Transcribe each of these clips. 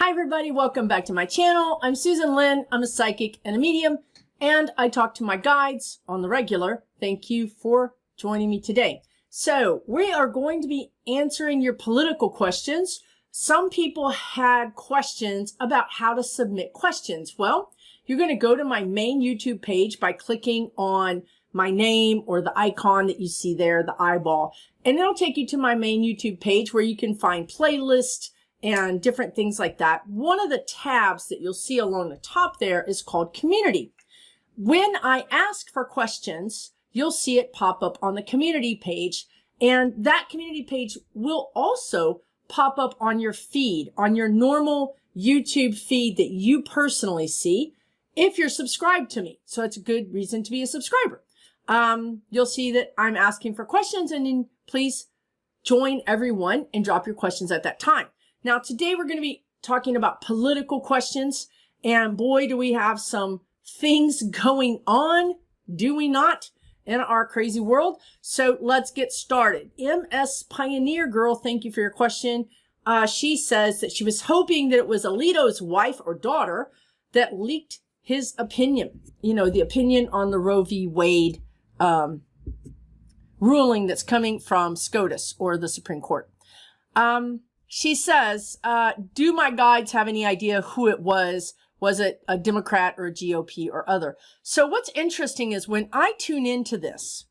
Hi everybody, welcome back to my channel. I'm Susan Lynn. I'm a psychic and a medium, and I talk to my guides on the regular. Thank you for joining me today. So we are going to be answering your political questions. Some people had questions about how to submit questions. Well, you're going to go to my main YouTube page by clicking on my name or the icon that you see there, the eyeball, and it'll take you to my main YouTube page where you can find playlists and different things like that. One of the tabs that you'll see along the top there is called Community. When I ask for questions, you'll see it pop up on the community page, and that community page will also pop up on your feed, on your normal YouTube feed that you personally see if you're subscribed to me. So it's a good reason to be a subscriber. You'll see that I'm asking for questions, and then please join everyone and drop your questions at that time. Now, today we're going to be talking about political questions, and boy, do we have some things going on, do we not, in our crazy world? So let's get started. MS Pioneer Girl, thank you for your question. She says that she was hoping that it was Alito's wife or daughter that leaked his opinion, you know, the opinion on the Roe v. Wade ruling that's coming from SCOTUS, or the Supreme Court. She says, do my guides have any idea who it was? Was it a Democrat or a GOP or other? So what's interesting is when I tune into this,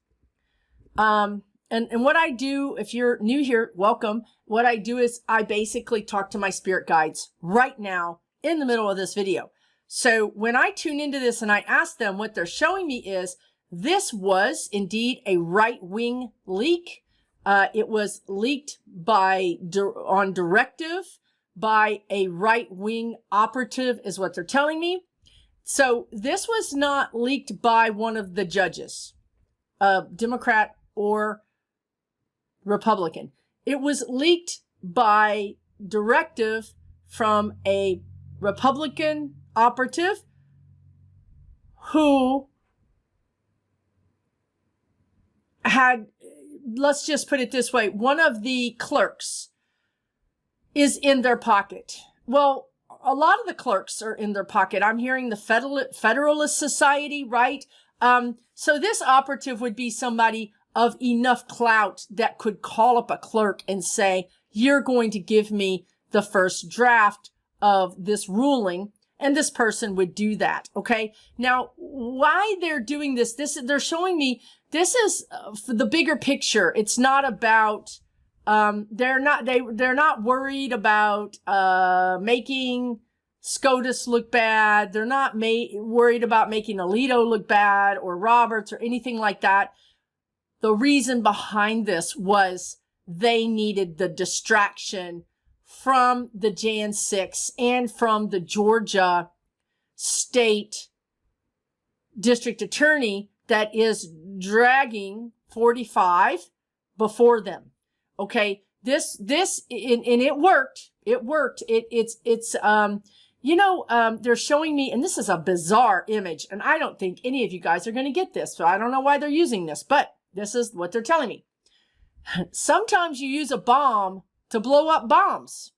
and what I do, if you're new here, welcome. What I do is I basically talk to my spirit guides right now in the middle of this video. So when I tune into this and I ask them, what they're showing me is this was indeed a right-wing leak. It was leaked on directive by a right-wing operative is what they're telling me. So this was not leaked by one of the judges, Democrat or Republican. It was leaked by directive from a Republican operative who had, let's just put it this way, one of the clerks is in their pocket. Well, a lot of the clerks are in their pocket. I'm hearing the Federalist Society, right? So this operative would be somebody of enough clout that could call up a clerk and say, you're going to give me the first draft of this ruling, and this person would do that, okay? Now, why they're doing this, they're showing me this is for the bigger picture. It's not about, they're not worried about making SCOTUS look bad. They're not worried about making Alito look bad or Roberts or anything like that. The reason behind this was they needed the distraction from the Jan 6 and from the Georgia State District Attorney that is dragging 45 before them. Okay, and it worked. It worked. They're showing me, and this is a bizarre image, and I don't think any of you guys are going to get this, so I don't know why they're using this, but this is what they're telling me. Sometimes you use a bomb to blow up bombs.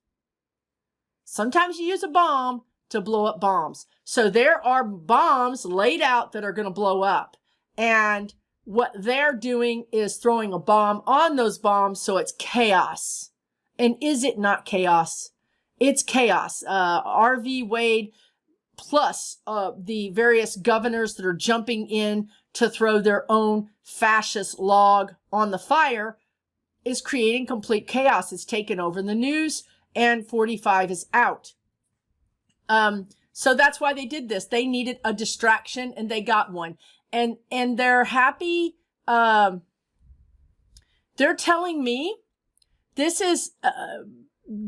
Sometimes you use a bomb to blow up bombs. So there are bombs laid out that are going to blow up. And what they're doing is throwing a bomb on those bombs, so it's chaos. And is it not chaos? It's chaos. RV Wade plus the various governors that are jumping in to throw their own fascist log on the fire is creating complete chaos. It's taken over the news, and 45 is out. So that's why they did this. They needed a distraction, and they got one. And they're happy. They're telling me this is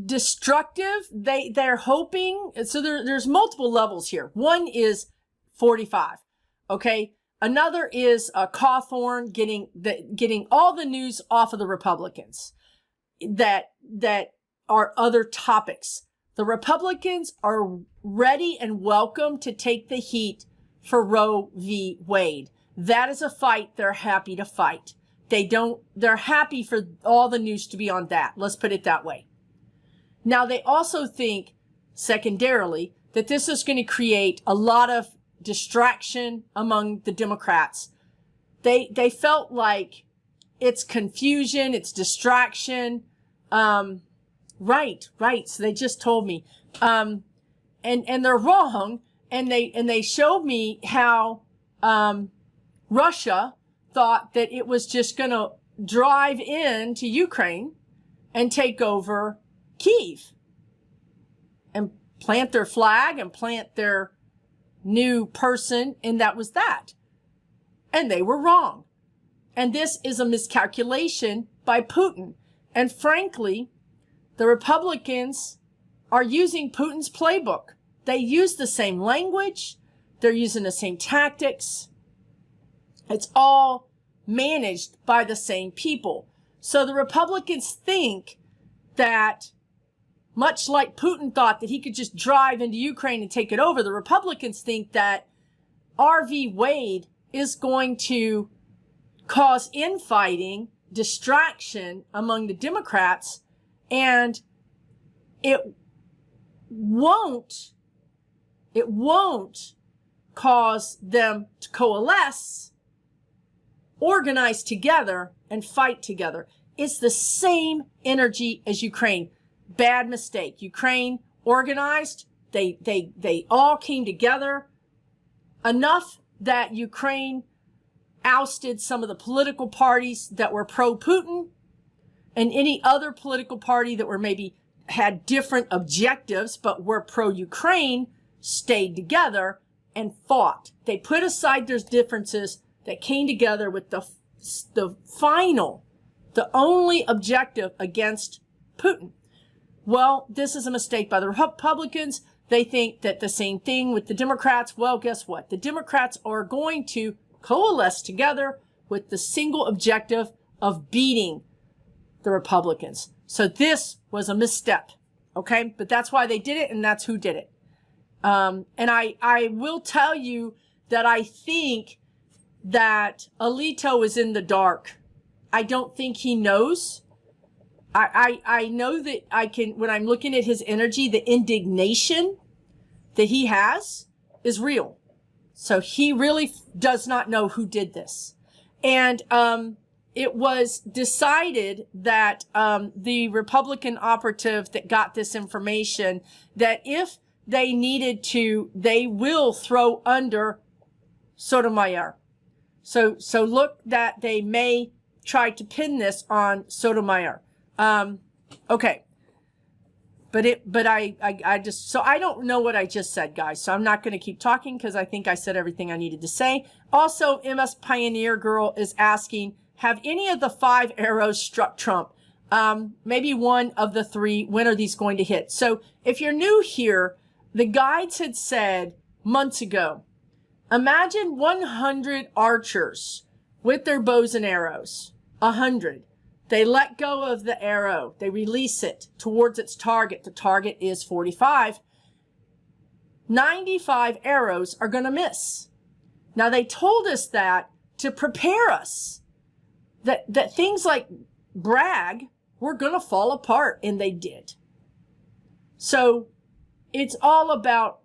destructive. They're hoping. So there's multiple levels here. One is 45. Okay. Another is Cawthorn getting all the news off of the Republicans that are other topics. The Republicans are ready and welcome to take the heat for Roe v. Wade. That is a fight they're happy to fight. They're happy for all the news to be on that. Let's put it that way. Now, they also think secondarily, that this is going to create a lot of distraction among the Democrats. They felt like it's confusion, it's distraction. Right. So they just told me, and they're wrong. And they showed me how, Russia thought that it was just going to drive into Ukraine and take over Kyiv and plant their flag and plant their new person. And that was that. And they were wrong. And this is a miscalculation by Putin. And frankly, the Republicans are using Putin's playbook. They use the same language. They're using the same tactics. It's all managed by the same people. So the Republicans think that, much like Putin thought that he could just drive into Ukraine and take it over, the Republicans think that RV Wade is going to cause infighting, distraction among the Democrats, and it won't cause them to coalesce, organize together, and fight together. It's the same energy as Ukraine. Bad mistake. Ukraine organized. They all came together enough that Ukraine ousted some of the political parties that were pro-Putin, and any other political party that were maybe had different objectives but were pro-Ukraine stayed together and fought. They put aside their differences that came together with the only objective against Putin. Well, this is a mistake by the Republicans. They think that the same thing with the Democrats. Well, guess what? The Democrats are going to coalesce together with the single objective of beating the Republicans. So this was a misstep. Okay. But that's why they did it. And that's who did it. And I will tell you that I think that Alito is in the dark. I don't think he knows. I know that I can, when I'm looking at his energy, the indignation that he has is real. So he really does not know who did this. And, it was decided that, the Republican operative that got this information, that if they needed to, they will throw under Sotomayor. So look that they may try to pin this on Sotomayor. Okay. But I just, so I don't know what I just said, guys. So I'm not going to keep talking because I think I said everything I needed to say. Also, MS Pioneer Girl is asking, have any of the 5 arrows struck Trump? Maybe one of the 3. When are these going to hit? So if you're new here, the guides had said months ago, imagine 100 archers with their bows and arrows. 100. They let go of the arrow. They release it towards its target. The target is 45. 95 arrows are going to miss. Now, they told us that to prepare us that things like Bragg were going to fall apart, and they did. So it's all about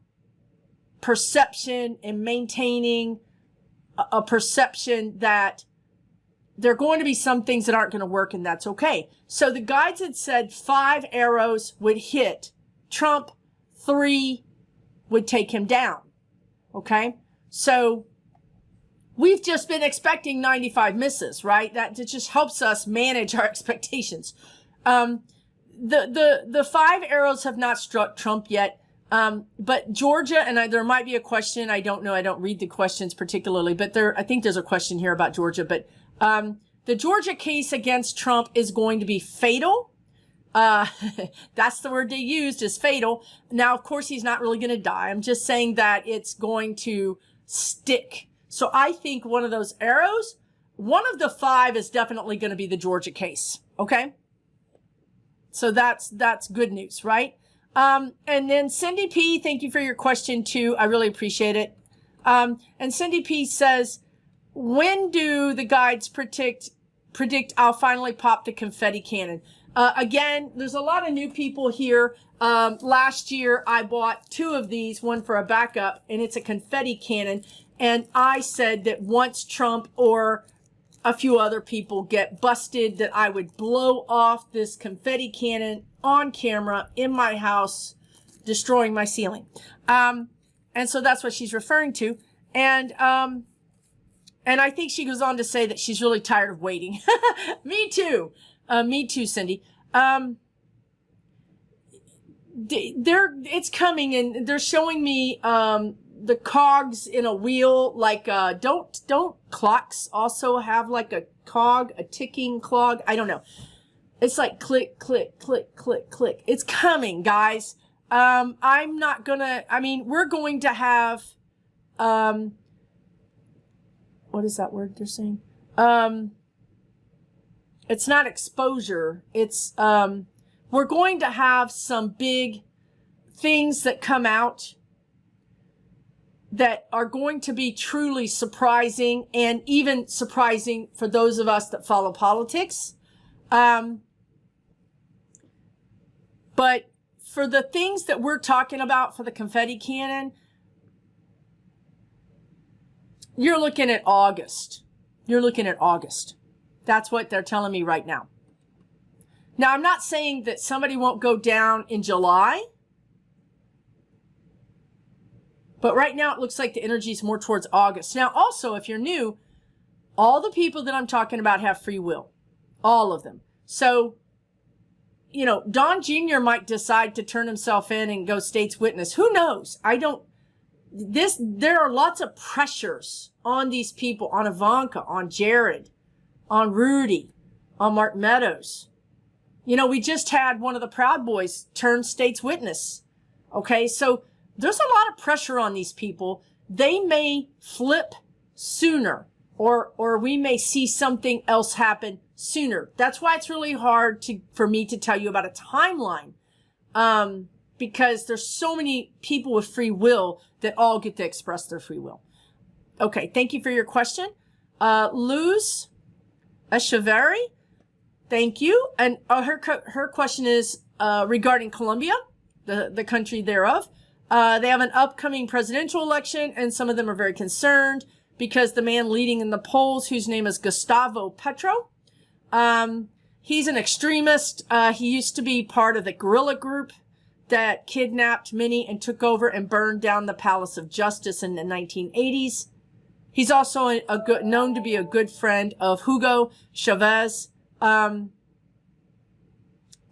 perception and maintaining a perception that there are going to be some things that aren't going to work, and that's okay. So the guides had said 5 arrows would hit Trump, 3 would take him down. Okay? So we've just been expecting 95 misses, right? That just helps us manage our expectations. The 5 arrows have not struck Trump yet. But Georgia, and there might be a question. I don't know. I don't read the questions particularly, but I think there's a question here about Georgia, but, the Georgia case against Trump is going to be fatal. That's the word they used, is fatal. Now, of course, he's not really going to die. I'm just saying that it's going to stick. So I think one of those arrows, one of the 5 is definitely going to be the Georgia case. Okay. So that's good news, right? And then Cindy P, thank you for your question too. I really appreciate it. And Cindy P says, when do the guides predict I'll finally pop the confetti cannon? Again, there's a lot of new people here. Last year, I bought 2 of these, one for a backup, and it's a confetti cannon. And I said that once Trump or a few other people get busted, that I would blow off this confetti cannon on camera in my house, destroying my ceiling. And so that's what she's referring to. And I think she goes on to say that she's really tired of waiting. Me too. Me too, Cindy. It's coming, and they're showing me the cogs in a wheel. Like, don't clocks also have like a cog, a ticking clog? I don't know. It's like click, click, click, click, click. It's coming, guys. I'm not gonna. I mean, we're going to have. What is that word they're saying? It's not exposure. It's, we're going to have some big things that come out that are going to be truly surprising, and even surprising for those of us that follow politics. But for the things that we're talking about for the confetti cannon, you're looking at August. You're looking at August. That's what they're telling me right now. Now, I'm not saying that somebody won't go down in July, but right now it looks like the energy is more towards August. Now, also, if you're new, all the people that I'm talking about have free will. All of them. So, you know, Don Jr. might decide to turn himself in and go state's witness. Who knows? There are lots of pressures on these people, on Ivanka, on Jared, on Rudy, on Mark Meadows. You know, we just had one of the Proud Boys turn state's witness. Okay, so there's a lot of pressure on these people. They may flip sooner, or we may see something else happen sooner. That's why it's really hard for me to tell you about a timeline. Because there's so many people with free will that all get to express their free will. Okay, thank you for your question. Luz Echeverry, thank you. And her question is regarding Colombia, the country thereof. They have an upcoming presidential election, and some of them are very concerned because the man leading in the polls, whose name is Gustavo Petro, he's an extremist. He used to be part of the guerrilla group that kidnapped many and took over and burned down the Palace of Justice in the 1980s. He's also known to be a good friend of Hugo Chavez,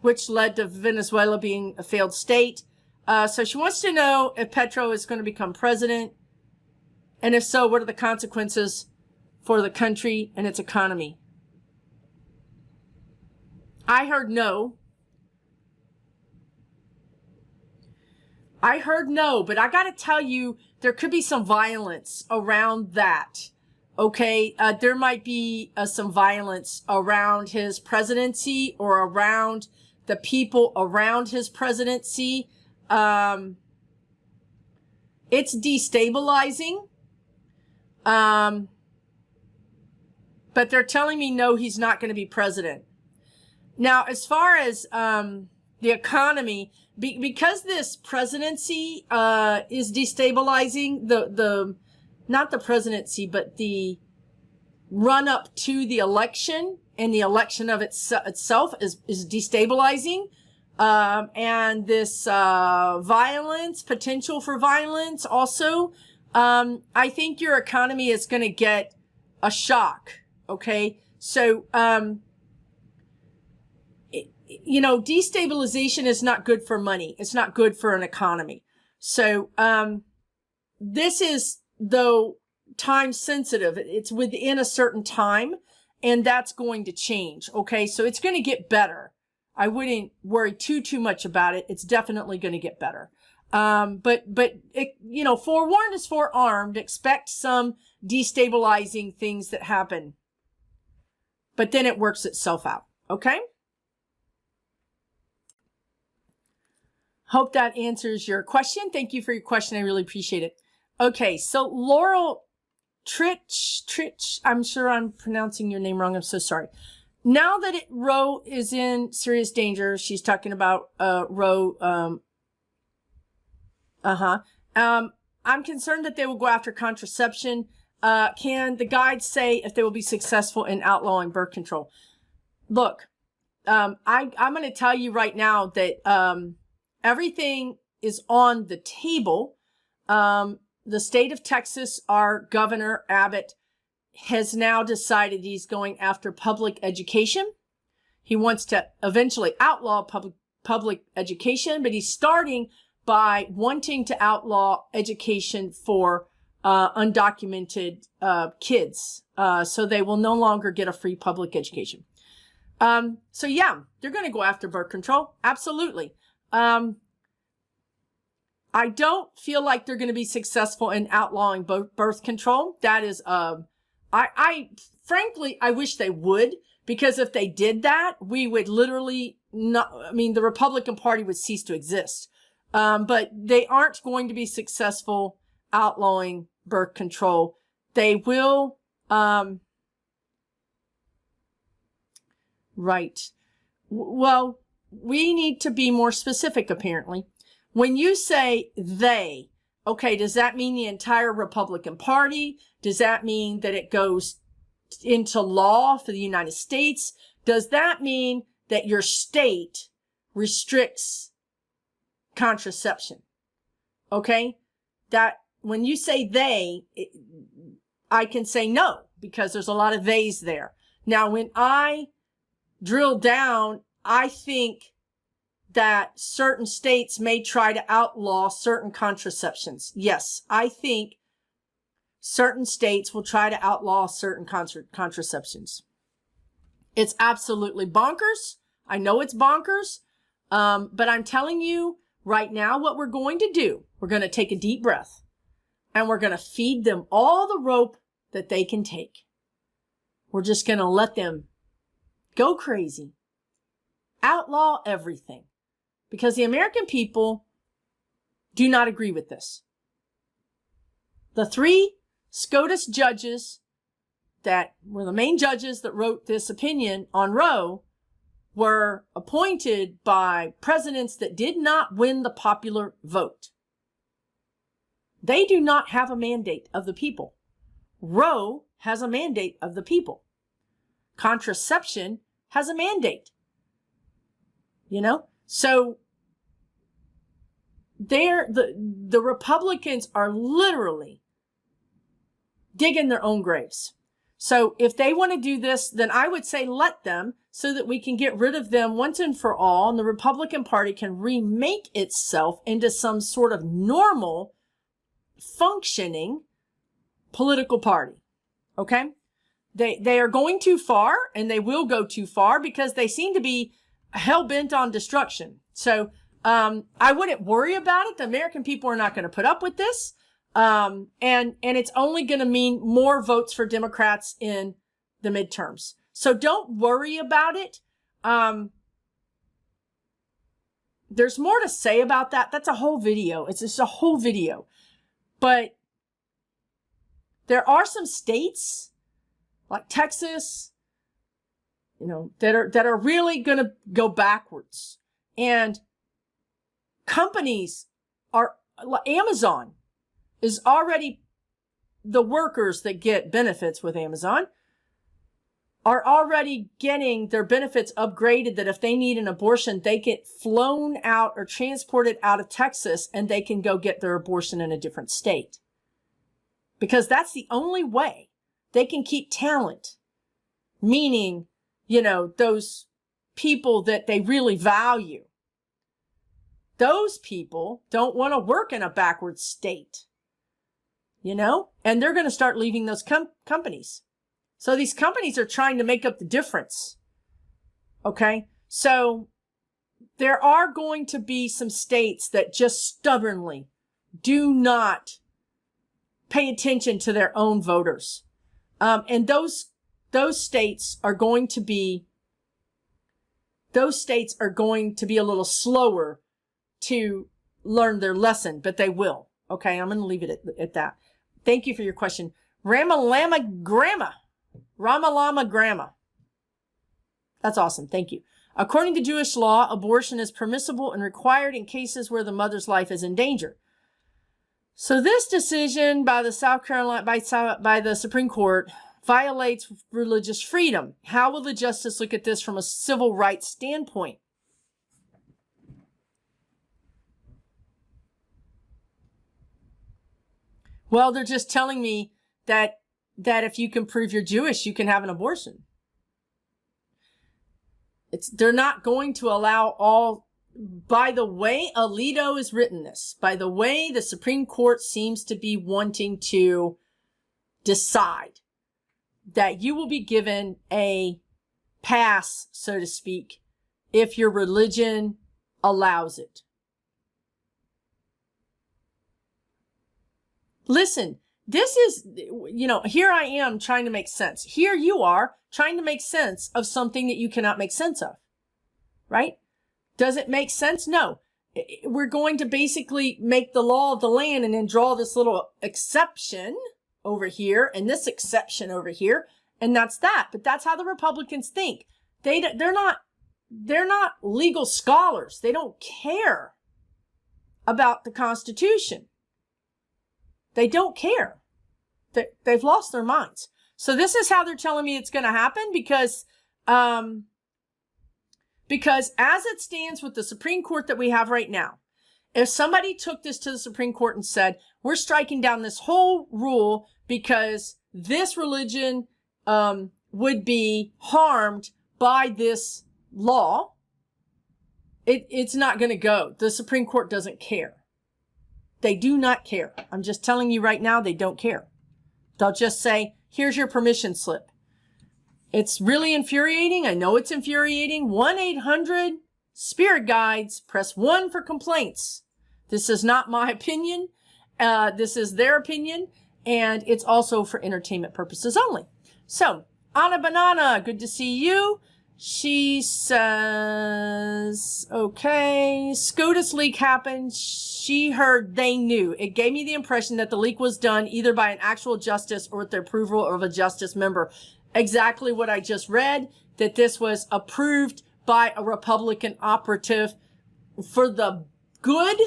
which led to Venezuela being a failed state. So she wants to know if Petro is going to become president, and if so, what are the consequences for the country and its economy? I heard no. I heard no, but I got to tell you, there could be some violence around that. Okay, there might be some violence around his presidency or around the people around his presidency. It's destabilizing. But they're telling me no, he's not going to be president. Now, as far as the economy, because this presidency is destabilizing, not the presidency, but the run up to the election, and the election of itself is destabilizing. And this violence, potential for violence also, I think your economy is going to get a shock. Okay, so you know, destabilization is not good for money. It's not good for an economy. So this is, though, time sensitive. It's within a certain time, and that's going to change. Okay, so it's going to get better. I wouldn't worry too much about it. It's definitely going to get better. But it, you know, forewarned is forearmed. Expect some destabilizing things that happen, but then it works itself out. Okay. Hope that answers your question. Thank you for your question. I really appreciate it. Okay, so Laurel Tritch, I'm sure I'm pronouncing your name wrong. I'm so sorry. now that Roe is in serious danger, she's talking about Roe. I'm concerned that they will go after contraception. Can the guides say if they will be successful in outlawing birth control? Look, I'm going to tell you right now that everything is on the table. The state of Texas, our Governor Abbott, has now decided he's going after public education. He wants to eventually outlaw public education, but he's starting by wanting to outlaw education for undocumented kids. So they will no longer get a free public education. So yeah, they're going to go after birth control. Absolutely. I don't feel like they're going to be successful in outlawing birth control. That is, frankly, I wish they would, because if they did that, we would literally the Republican Party would cease to exist. But they aren't going to be successful outlawing birth control. They will, right. Well, we need to be more specific, apparently. When you say they, okay, does that mean the entire Republican Party? Does that mean that it goes into law for the United States? Does that mean that your state restricts contraception? Okay? That when you say they, I can say no, because there's a lot of theys there. Now, when I drill down, I think that certain states may try to outlaw certain contraceptions. Yes, I think certain states will try to outlaw certain contraceptions. It's absolutely bonkers. I know it's bonkers. But I'm telling you right now what we're going to do. We're going to take a deep breath and we're going to feed them all the rope that they can take. We're just going to let them go crazy. Outlaw everything. Because the American people do not agree with this. The 3 SCOTUS judges that were the main judges that wrote this opinion on Roe were appointed by presidents that did not win the popular vote. They do not have a mandate of the people. Roe has a mandate of the people. Contraception has a mandate. You know? So the Republicans are literally digging their own graves. So if they want to do this, then I would say let them, so that we can get rid of them once and for all, and the Republican Party can remake itself into some sort of normal, functioning political party. Okay? They are going too far, and they will go too far, because they seem to be hell-bent on destruction. So I wouldn't worry about it. The American people are not going to put up with this. And it's only going to mean more votes for Democrats in the midterms. So don't worry about it. There's more to say about that. That's a whole video. It's just a whole video. But there are some states like Texas, you know, that are really going to go backwards. And companies are, Amazon is already, the workers that get benefits with Amazon are already getting their benefits upgraded, that if they need an abortion, they get flown out or transported out of Texas and they can go get their abortion in a different state. Because that's the only way they can keep talent. Meaning, you know, those people that they really value. Those people don't want to work in a backward state. You know, and they're going to start leaving those companies. So these companies are trying to make up the difference. Okay. So there are going to be some states that just stubbornly do not pay attention to their own voters. And those states are going to be a little slower to learn their lesson, but they will. Okay. I'm going to leave it at that. Thank you for your question. Ramalama Grandma. That's awesome. Thank you. According to Jewish law, abortion is permissible and required in cases where the mother's life is in danger. So this decision by the by the Supreme Court violates religious freedom. How will the justice look at this from a civil rights standpoint? Well, they're just telling me that if you can prove you're Jewish, you can have an abortion. They're not going to allow all. By the way, Alito has written this. By the way, the Supreme Court seems to be wanting to decide that you will be given a pass, so to speak, if your religion allows it. Listen, this is, here I am trying to make sense. Here you are trying to make sense of something that you cannot make sense of, right? Does it make sense? No. We're going to basically make the law of the land and then draw this little exception over here and this exception over here. And that's that. But that's how the Republicans think. They're not legal scholars. They don't care about the Constitution. They don't care. They've lost their minds. So this is how they're telling me it's going to happen because as it stands with the Supreme Court that we have right now, if somebody took this to the Supreme Court and said, we're striking down this whole rule because this religion would be harmed by this law, it's not going to go. The Supreme Court doesn't care. They do not care. I'm just telling you right now, they don't care. They'll just say, here's your permission slip. It's really infuriating. I know it's infuriating. 1-800-SPIRIT Guides. Press 1 for complaints. This is not my opinion. This is their opinion. And it's also for entertainment purposes only. So, Anna Banana, good to see you. She says, okay, SCOTUS leak happened. She heard they knew. It gave me the impression that the leak was done either by an actual justice or with the approval of a justice member. Exactly what I just read, that this was approved by a Republican operative for the good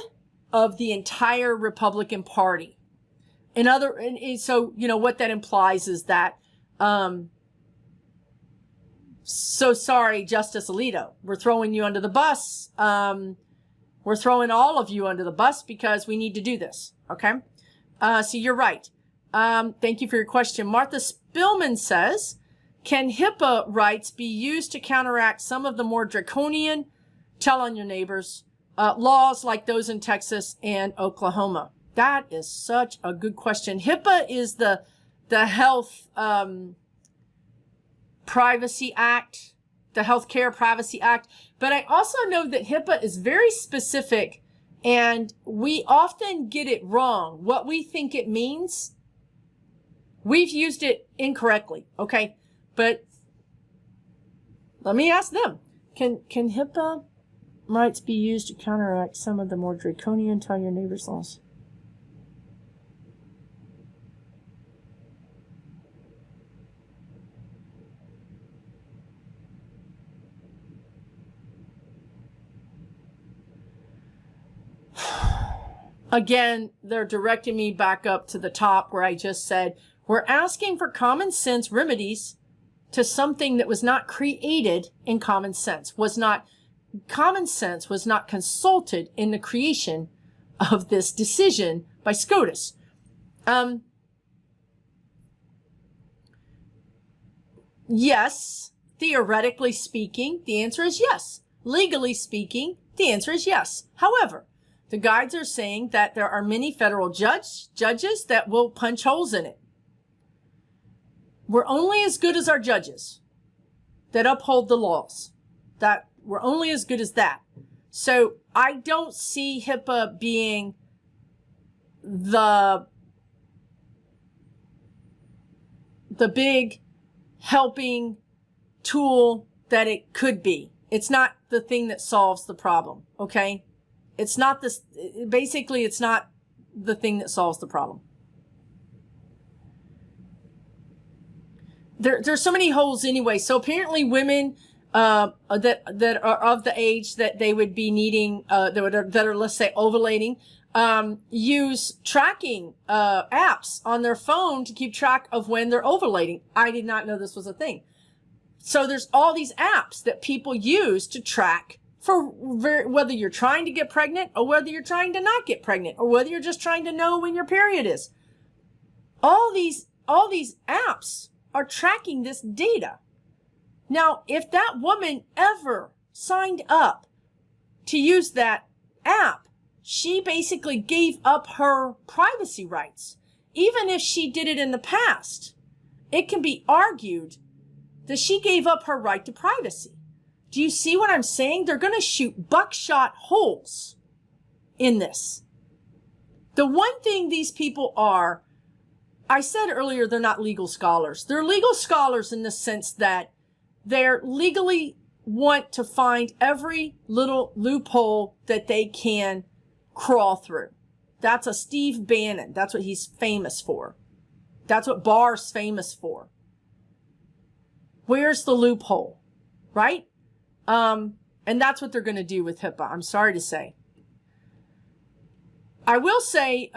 of the entire Republican Party. So, what that implies is that, so sorry, Justice Alito. We're throwing you under the bus. We're throwing all of you under the bus because we need to do this. Okay? So you're right. Thank you for your question. Martha Spillman says, can HIPAA rights be used to counteract some of the more draconian, tell on your neighbors, laws like those in Texas and Oklahoma? That is such a good question. HIPAA is the health, Privacy Act, the Healthcare Privacy Act. But I also know that HIPAA is very specific and we often get it wrong. What we think it means, we've used it incorrectly. Okay. But let me ask them. Can HIPAA rights be used to counteract some of the more draconian tell your neighbors laws? Again, they're directing me back up to the top where I just said, we're asking for common sense remedies to something that was not created in common sense, common sense was not consulted in the creation of this decision by SCOTUS. Yes, theoretically speaking, the answer is yes. Legally speaking, the answer is yes. However, the guides are saying that there are many federal judges that will punch holes in it. We're only as good as our judges that uphold the laws. That we're only as good as that. So I don't see HIPAA being the big helping tool that it could be. It's not the thing that solves the problem, okay? It's not this, basically it's not the thing that solves the problem. There's so many holes anyway. So apparently women that are of the age that they would be needing, that are, let's say, ovulating, use tracking apps on their phone to keep track of when they're ovulating. I did not know this was a thing. So there's all these apps that people use to track for whether you're trying to get pregnant or whether you're trying to not get pregnant or whether you're just trying to know when your period is. All these apps are tracking this data. Now, if that woman ever signed up to use that app, she basically gave up her privacy rights. Even if she did it in the past, it can be argued that she gave up her right to privacy. Do you see what I'm saying? They're going to shoot buckshot holes in this. The one thing these people are, I said earlier, they're not legal scholars. They're legal scholars in the sense that they're legally want to find every little loophole that they can crawl through. That's a Steve Bannon. That's what he's famous for. That's what Barr's famous for. Where's the loophole, right? And that's what they're going to do with HIPAA. I'm sorry to say. I will say,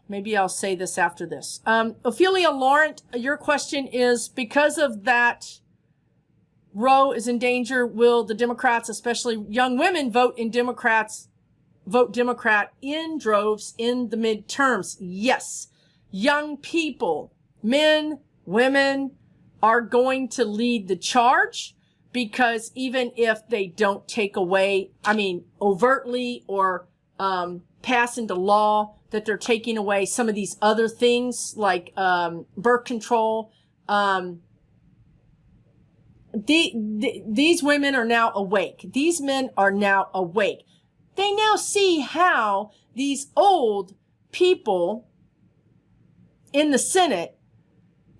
maybe I'll say this after this. Ophelia Laurent, your question is, because of that Roe is in danger, will the Democrats, especially young women, vote Democrat in droves in the midterms? Yes. Young people, men, women, are going to lead the charge, because even if they don't take away, overtly or pass into law that they're taking away some of these other things like birth control, these women are now awake. These men are now awake. They now see how these old people in the Senate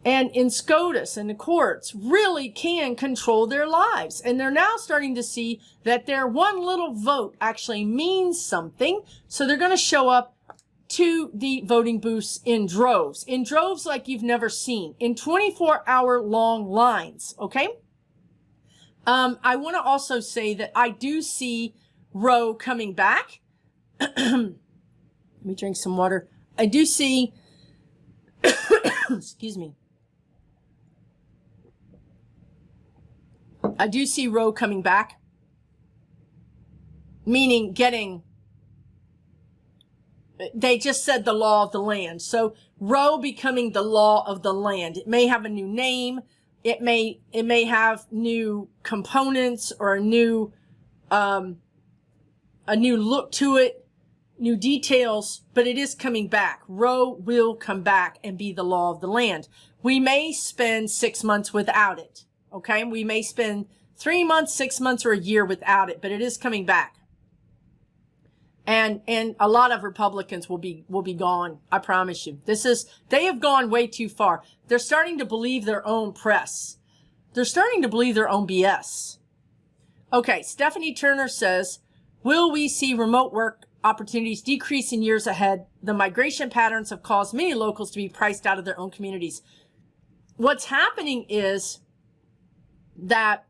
and in SCOTUS and the courts really can control their lives. And they're now starting to see that their one little vote actually means something. So they're going to show up to the voting booths in droves like you've never seen, in 24-hour long lines. Okay. I want to also say that I do see Roe coming back. Let me drink some water. I do see, excuse me. I do see Roe coming back, meaning they just said the law of the land. So Roe becoming the law of the land. It may have a new name. It may have new components or a new look to it, new details, but it is coming back. Roe will come back and be the law of the land. We may spend 6 months without it. Okay. We may spend 3 months, 6 months, or a year without it, but it is coming back. And a lot of Republicans will be gone. I promise you. They have gone way too far. They're starting to believe their own press. They're starting to believe their own BS. Okay. Stephanie Turner says, will we see remote work opportunities decrease in years ahead? The migration patterns have caused many locals to be priced out of their own communities. What's happening is that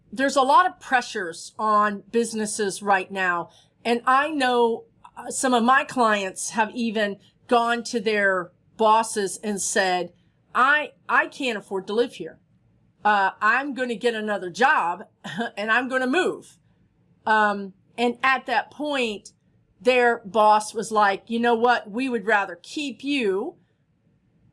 there's a lot of pressures on businesses right now. And I know some of my clients have even gone to their bosses and said, I can't afford to live here. I'm going to get another job and I'm going to move. And at that point, their boss was like, you know what? We would rather keep you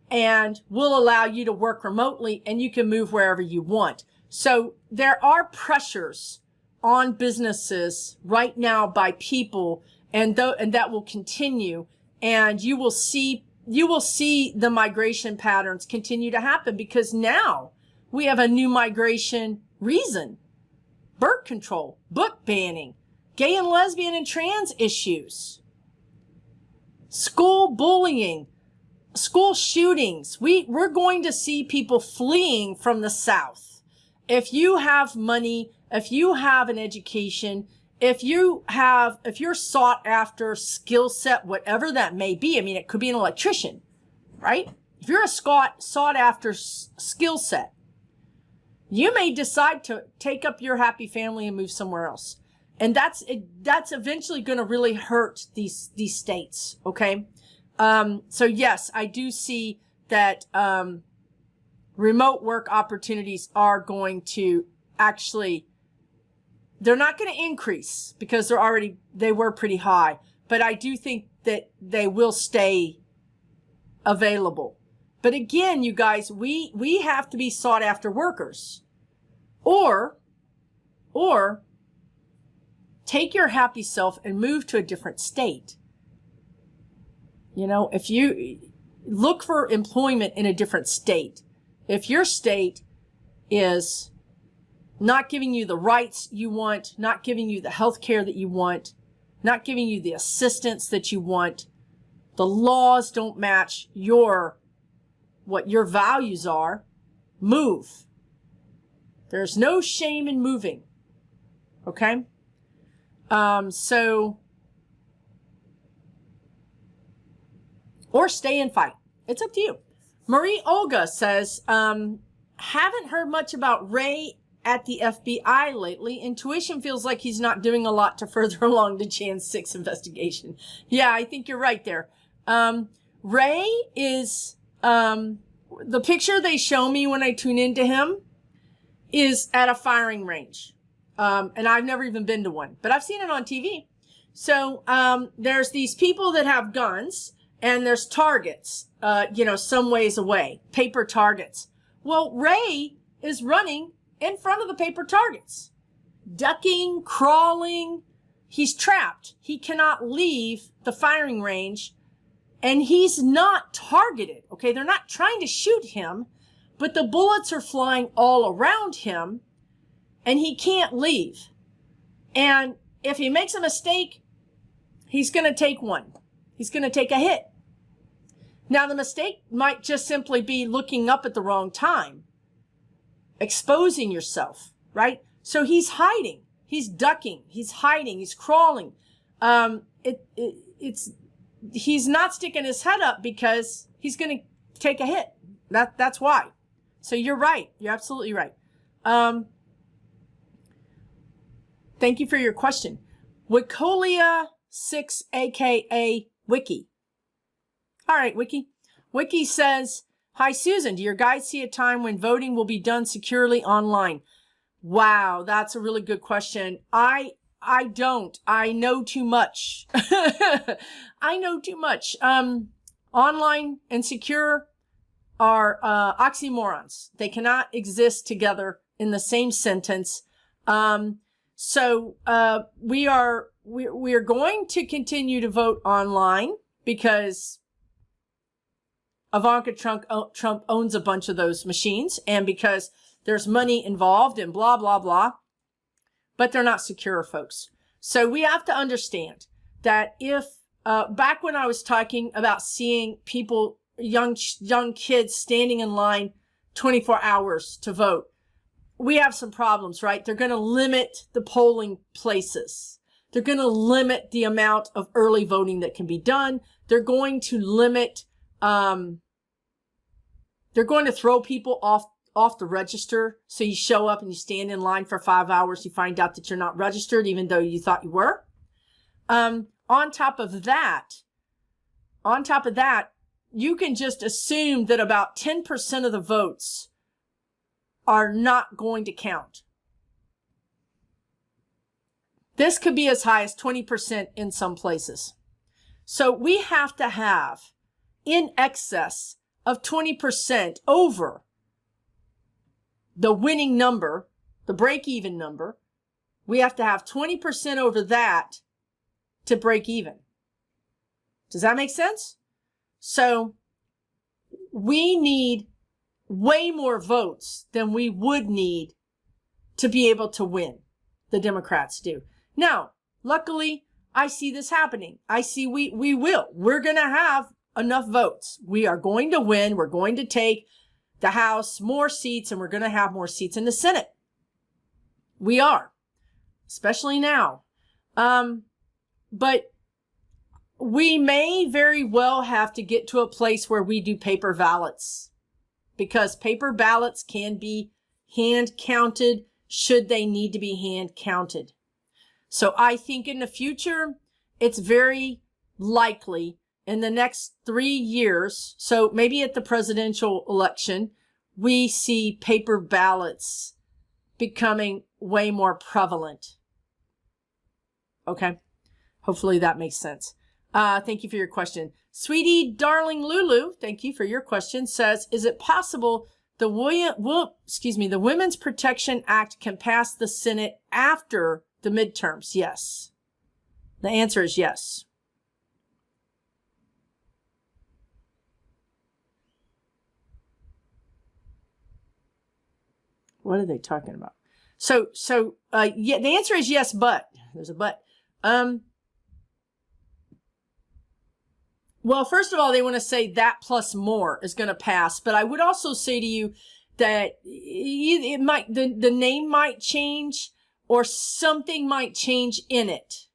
and we'll allow you to work remotely and you can move wherever you want. So there are pressures on businesses right now by people, and that will continue. And you will see the migration patterns continue to happen, because now we have a new migration reason: birth control, book banning, gay and lesbian and trans issues, school bullying, school shootings. We're going to see people fleeing from the South. If you have money, if you have an education, if you're sought after skill set, whatever that may be. It could be an electrician, right? If you're a sought after skill set, you may decide to take up your happy family and move somewhere else. And that's eventually going to really hurt these states. Okay. So yes, I do see that, remote work opportunities are going to actually, they're not going to increase because they were pretty high, but I do think that they will stay available. But again, you guys, we have to be sought after workers, or take your happy self and move to a different state. You know, if you look for employment in a different state, if your state is not giving you the rights you want, not giving you the health care that you want, not giving you the assistance that you want, the laws don't match what your values are, move. There's no shame in moving. Okay? Or stay and fight. It's up to you. Marie Olga says, haven't heard much about Ray at the FBI lately. Intuition feels like he's not doing a lot to further along the Jan 6 investigation. Yeah, I think you're right there. Ray is, the picture they show me when I tune into him is at a firing range. And I've never even been to one, but I've seen it on TV. So, there's these people that have guns, and there's targets, some ways away, paper targets. Well, Ray is running in front of the paper targets, ducking, crawling. He's trapped. He cannot leave the firing range, and he's not targeted. Okay. They're not trying to shoot him, but the bullets are flying all around him, and he can't leave. And if he makes a mistake, he's going to take one. He's going to take a hit. Now, the mistake might just simply be looking up at the wrong time, exposing yourself, right? So he's hiding, he's ducking, he's hiding, he's crawling. He's not sticking his head up because he's going to take a hit. That's why. So you're right. You're absolutely right. Thank you for your question. Wicolia 6, aka Wiki. All right, Wiki. Wiki says, hi, Susan. Do your guides see a time when voting will be done securely online? Wow, that's a really good question. I don't. I know too much. I know too much. Online and secure are oxymorons. They cannot exist together in the same sentence. So we are going to continue to vote online because Ivanka Trump owns a bunch of those machines, and because there's money involved and blah, blah, blah, but they're not secure, folks. So we have to understand that if, back when I was talking about seeing people, young kids standing in line 24 hours to vote, we have some problems, right? They're going to limit the polling places. They're going to limit the amount of early voting that can be done. They're going to limit, they're going to throw people off the register. So you show up and you stand in line for 5 hours. You find out that you're not registered, even though you thought you were. On top of that, you can just assume that about 10% of the votes are not going to count. This could be as high as 20% in some places. So we have to have in excess of 20% over the winning number, the break-even number. We have to have 20% over that to break even. Does that make sense? So we need way more votes than we would need to be able to win. The Democrats do. Now, luckily, I see this happening. I see we will. We're going to have enough votes. We are going to win. We're going to take the House more seats, and we're going to have more seats in the Senate. We are, especially now. But we may very well have to get to a place where we do paper ballots, because paper ballots can be hand counted should they need to be hand counted. So I think in the future, it's very likely in the next 3 years, so maybe at the presidential election, we see paper ballots becoming way more prevalent. Okay. Hopefully that makes sense. Thank you for your question. Sweetie Darling Lulu, thank you for your question, says, is it possible the Women's Protection Act can pass the Senate after the midterms? Yes. The answer is yes. What are they talking about? So yeah, the answer is yes, but there's a but. Well, first of all, they want to say that plus more is going to pass. But I would also say to you that it might, the name might change or something might change in it.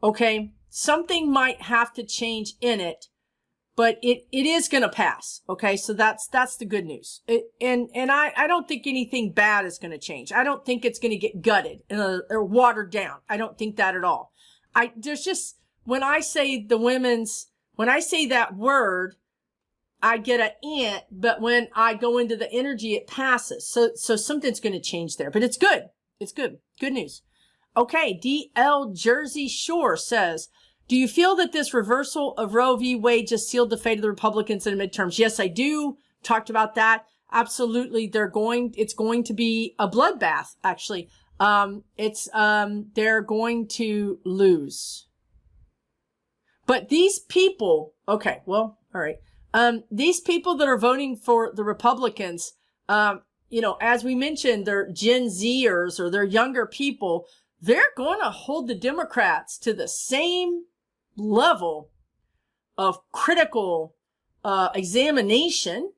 Okay. Something might have to change in it, but it is going to pass. Okay. So that's the good news. And I don't think anything bad is going to change. I don't think it's going to get gutted or watered down. I don't think that at all. There's just, when I say that word, I get an ant, but when I go into the energy, it passes. So something's going to change there, but it's good. It's good. Good news. Okay. DL Jersey Shore says, do you feel that this reversal of Roe v. Wade just sealed the fate of the Republicans in the midterms? Yes, I do. Talked about that. Absolutely. It's going to be a bloodbath, actually. They're going to lose. But these people, okay, well, all right. These people that are voting for the Republicans, as we mentioned, they're Gen Zers or they're younger people. They're going to hold the Democrats to the same level of critical examination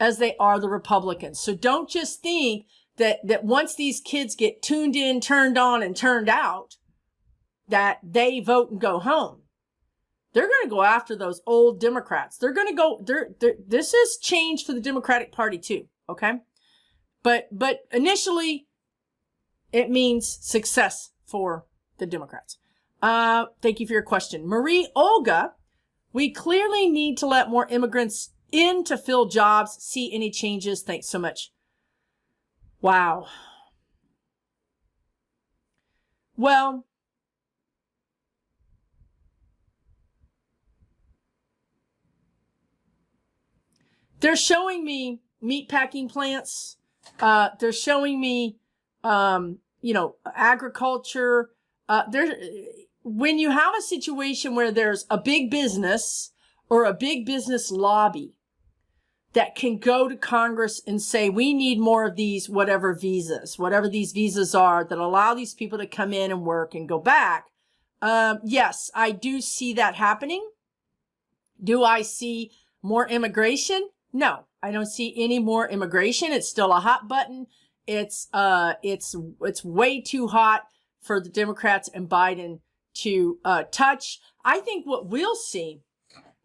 as they are the Republicans. So don't just think that once these kids get tuned in, turned on, and turned out, that they vote and go home. They're going to go after those old Democrats. They're going to go, this is change for the Democratic Party too, okay? But initially, it means success for the Democrats. Thank you for your question. Marie Olga, we clearly need to let more immigrants in to fill jobs. See any changes? Thanks so much. Wow. Well, they're showing me meatpacking plants. They're showing me, agriculture. When you have a situation where there's a big business or a big business lobby that can go to Congress and say, we need more of these, whatever these visas are that allow these people to come in and work and go back. Yes, I do see that happening. Do I see more immigration? No, I don't see any more immigration. It's still a hot button. It's way too hot for the Democrats and Biden to touch. I think what we'll see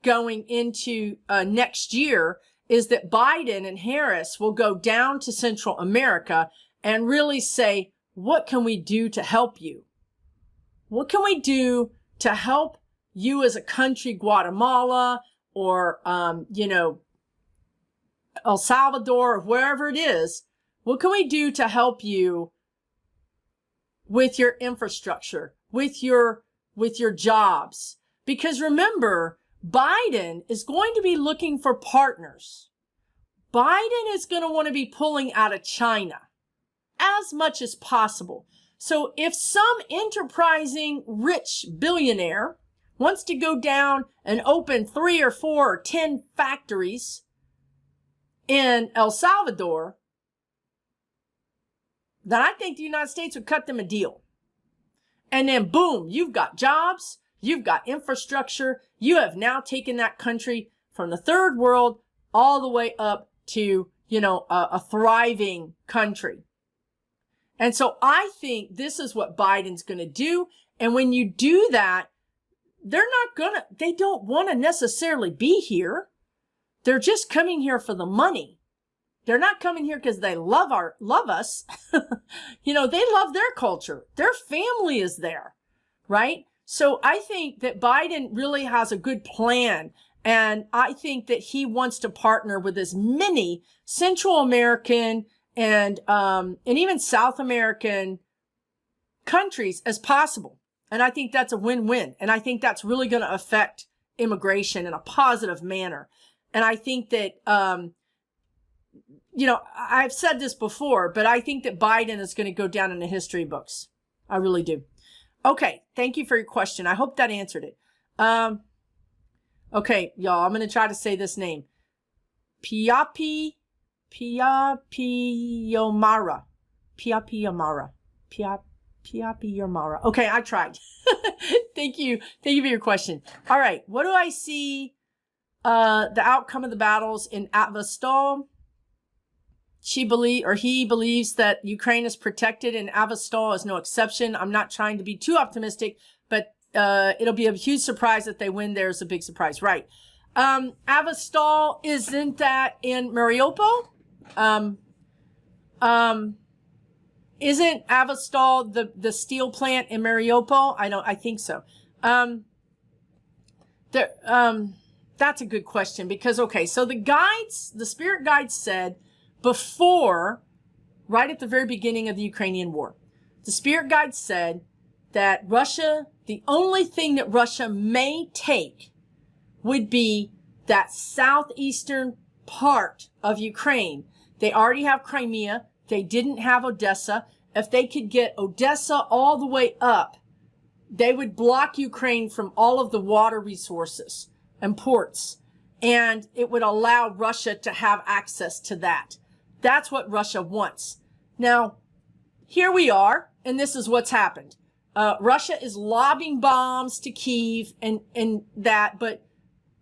going into next year is that Biden and Harris will go down to Central America and really say, what can we do to help you? What can we do to help you as a country, Guatemala or, El Salvador or wherever it is? What can we do to help you with your infrastructure, with your jobs? Because remember, Biden is going to be looking for partners. Biden is going to want to be pulling out of China as much as possible. So if some enterprising rich billionaire wants to go down and open 3 or 4 or 10 factories in El Salvador, then I think the United States would cut them a deal. And then boom, you've got jobs, you've got infrastructure, you have now taken that country from the third world all the way up to, a thriving country. And so I think this is what Biden's going to do. And when you do that, they don't want to necessarily be here. They're just coming here for the money. They're not coming here because they love us. You know, they love their culture. Their family is there, right? So I think that Biden really has a good plan. And I think that he wants to partner with as many Central American and even South American countries as possible. And I think that's a win-win. And I think that's really going to affect immigration in a positive manner. And I think that, you know, I've said this before, but I think that Biden is going to go down in the history books. I really do. Okay. Thank you for your question. I hope that answered it. Okay, y'all, I'm going to try to say this name. Piapiyomara. Piapiyomara. Piapiyomara. Okay, I tried. Thank you. Thank you for your question. All right, what do I see? The outcome of the battles in Azovstal. He believes that Ukraine is protected, and Azovstal is no exception. I'm not trying to be too optimistic, but it'll be a huge surprise if they win. There's a big surprise, right? Azovstal, isn't that in Mariupol? Isn't Azovstal the steel plant in Mariupol? I think so. That's a good question because, okay, so the spirit guides said before, right at the very beginning of the Ukrainian war, the spirit guides said that Russia, the only thing that Russia may take would be that southeastern part of Ukraine. They already have Crimea. They didn't have Odessa. If they could get Odessa all the way up, they would block Ukraine from all of the water resources and ports. And it would allow Russia to have access to that. That's what Russia wants. Now, here we are, and this is what's happened. Russia is lobbing bombs to Kyiv and that, but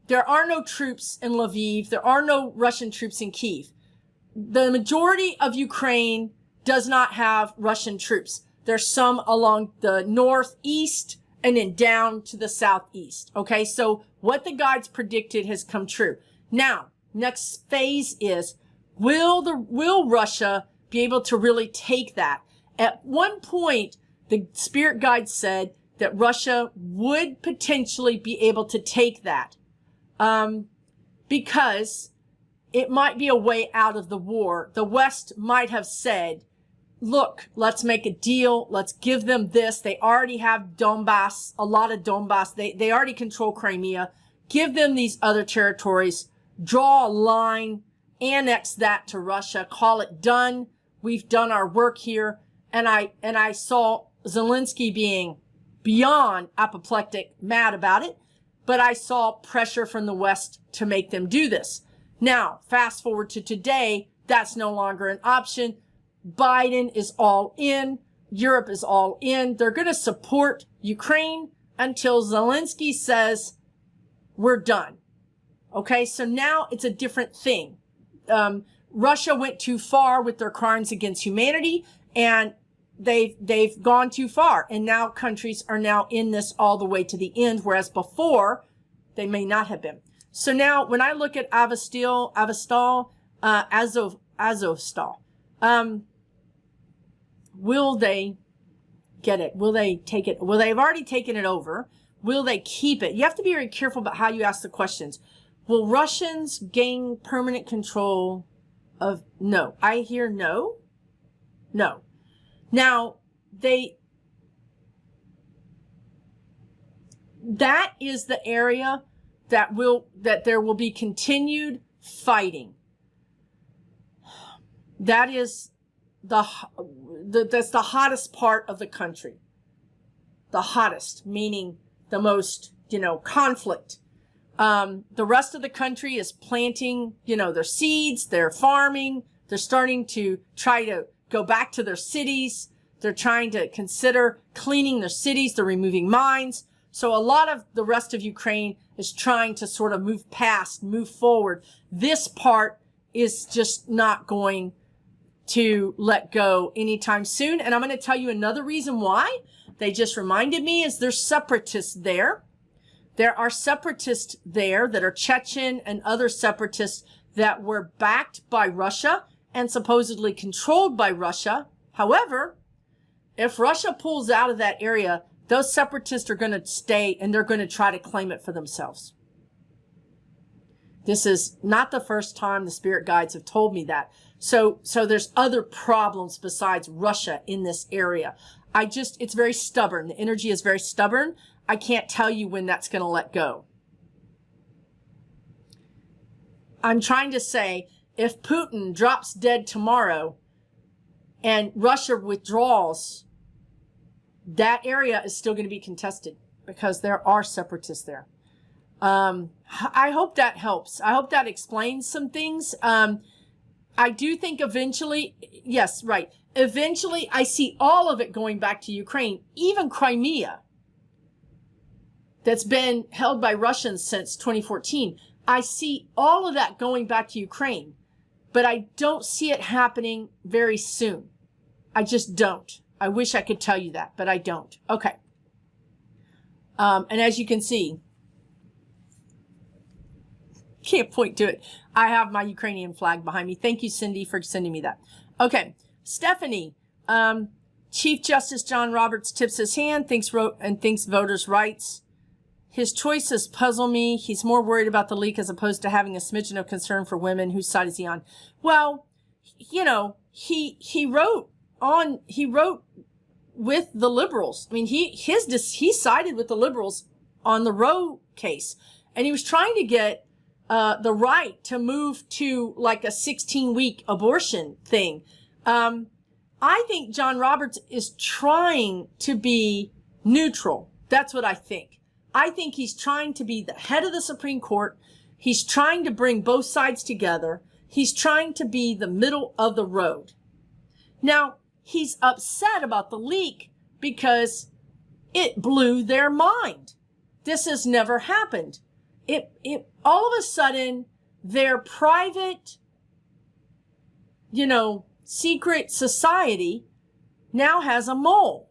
there are no troops in Lviv. There are no Russian troops in Kyiv. The majority of Ukraine does not have Russian troops. There's some along the northeast and then down to the southeast. Okay, so what the guides predicted has come true. Now, next phase is, will Russia be able to really take that? At one point, the spirit guide said that Russia would potentially be able to take that because it might be a way out of the war. The West might have said, look, let's make a deal. Let's give them this. They already have Donbass, a lot of Donbass. They already control Crimea. Give them these other territories. Draw a line. Annex that to Russia. Call it done. We've done our work here. And I saw Zelensky being beyond apoplectic, mad about it. But I saw pressure from the West to make them do this. Now, fast forward to today, that's no longer an option. Biden is all in. Europe is all in. They're going to support Ukraine until Zelensky says, we're done. Okay, so now it's a different thing. Russia went too far with their crimes against humanity, and they've gone too far. And now countries are now in this all the way to the end, whereas before they may not have been. So now when I look at Azovstal, will they get it? Will they take it? Well, they've already taken it over. Will they keep it? You have to be very careful about how you ask the questions. Will Russians gain permanent control of? No. I hear no. No. Now, that is the area that there will be continued fighting. That is that's the hottest part of the country. The hottest, meaning the most, conflict. The rest of the country is planting, their seeds, they're farming, they're starting to try to go back to their cities. They're trying to consider cleaning their cities. They're removing mines. So a lot of the rest of Ukraine is trying to sort of move forward. This part is just not going to let go anytime soon. And I'm going to tell you another reason why. They just reminded me is there's separatists there. There are separatists there that are Chechen and other separatists that were backed by Russia and supposedly controlled by Russia. However, if Russia pulls out of that area, those separatists are going to stay and they're going to try to claim it for themselves. This is not the first time the spirit guides have told me that. So there's other problems besides Russia in this area. It's very stubborn. The energy is very stubborn. I can't tell you when that's going to let go. I'm trying to say, if Putin drops dead tomorrow and Russia withdraws, that area is still going to be contested because there are separatists there. I hope that helps. I hope that explains some things. I do think eventually, yes, right. Eventually, I see all of it going back to Ukraine, even Crimea, that's been held by Russians since 2014. I see all of that going back to Ukraine, but I don't see it happening very soon. I just don't. I wish I could tell you that, but I don't. Okay. And as you can see, can't point to it. I have my Ukrainian flag behind me. Thank you, Cindy, for sending me that. Okay. Stephanie, Chief Justice John Roberts tips his hand, thinks voters' rights. His choices puzzle me. He's more worried about the leak as opposed to having a smidgen of concern for women. Whose side is he on? Well, you know, he wrote with the liberals. I mean, he sided with the liberals on the Roe case, and he was trying to get the right to move to like a 16-week abortion thing. I think John Roberts is trying to be neutral. That's what I think. I think he's trying to be the head of the Supreme Court. He's trying to bring both sides together. He's trying to be the middle of the road. Now, he's upset about the leak because it blew their mind. This has never happened. It all of a sudden, their private, secret society now has a mole.